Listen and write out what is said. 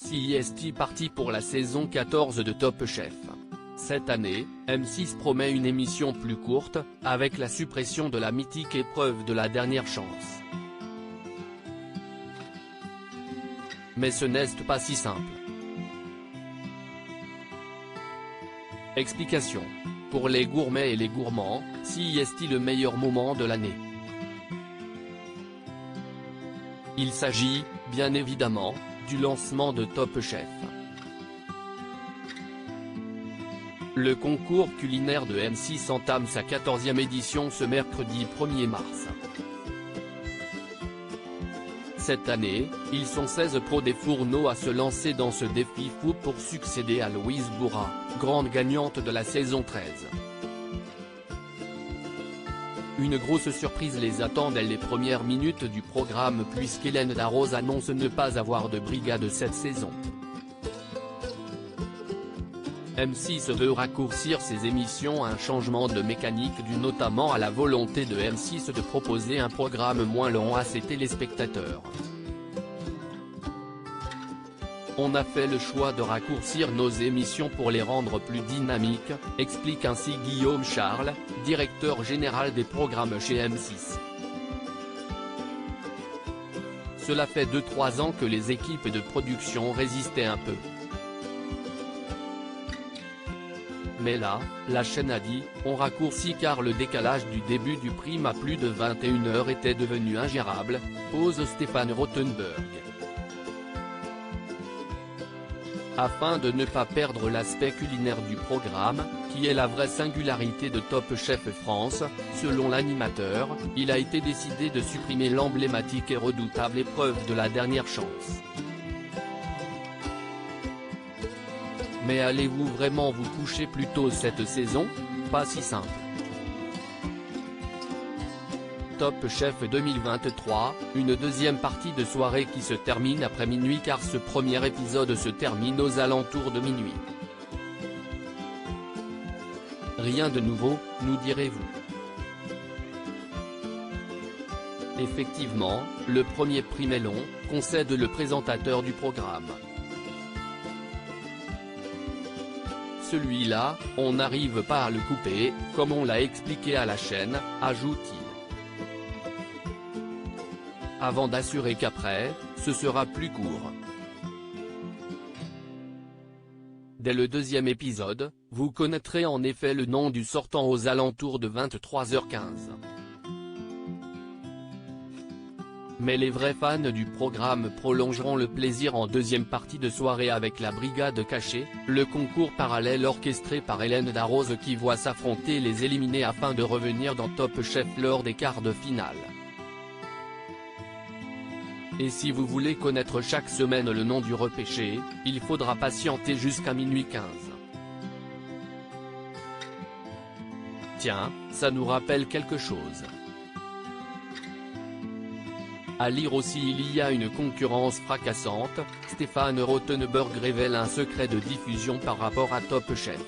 CIST parti pour la saison 14 de Top Chef. Cette année, M6 promet une émission plus courte, avec la suppression de la mythique épreuve de la dernière chance. Mais ce n'est pas si simple. Explication. Pour les gourmets et les gourmands, CIST le meilleur moment de l'année. Il s'agit, bien évidemment, du lancement de Top Chef. Le concours culinaire de M6 entame sa 14e édition ce mercredi 1er mars. Cette année, ils sont 16 pros des fourneaux à se lancer dans ce défi fou pour succéder à Louise Bourrat, grande gagnante de la saison 13. Une grosse surprise les attend dès les premières minutes du programme puisqu'Hélène Darroze annonce ne pas avoir de brigade cette saison. M6 veut raccourcir ses émissions, un changement de mécanique dû notamment à la volonté de M6 de proposer un programme moins long à ses téléspectateurs. On a fait le choix de raccourcir nos émissions pour les rendre plus dynamiques, explique ainsi Guillaume Charles, directeur général des programmes chez M6. Cela fait 2-3 ans que les équipes de production résistaient un peu. Mais là, la chaîne a dit, on raccourcit car le décalage du début du prime à plus de 21h était devenu ingérable, pose Stéphane Rothenberg. Afin de ne pas perdre l'aspect culinaire du programme, qui est la vraie singularité de Top Chef France, selon l'animateur, il a été décidé de supprimer l'emblématique et redoutable épreuve de la dernière chance. Mais allez-vous vraiment vous coucher plus tôt cette saison? Pas si simple. Top Chef 2023, une deuxième partie de soirée qui se termine après minuit car ce premier épisode se termine aux alentours de minuit. Rien de nouveau, nous direz-vous. Effectivement, le premier prime est long, concède le présentateur du programme. Celui-là, on n'arrive pas à le couper, comme on l'a expliqué à la chaîne, ajoute-t-il. Avant d'assurer qu'après, ce sera plus court. Dès le deuxième épisode, vous connaîtrez en effet le nom du sortant aux alentours de 23h15. Mais les vrais fans du programme prolongeront le plaisir en deuxième partie de soirée avec la Brigade Cachée, le concours parallèle orchestré par Hélène Darroze qui voit s'affronter les éliminés afin de revenir dans Top Chef lors des quarts de finale. Et si vous voulez connaître chaque semaine le nom du repêché, il faudra patienter jusqu'à minuit 15. Tiens, ça nous rappelle quelque chose. À lire aussi il y a une concurrence fracassante, Stéphane Rothenberg révèle un secret de diffusion par rapport à Top Chef.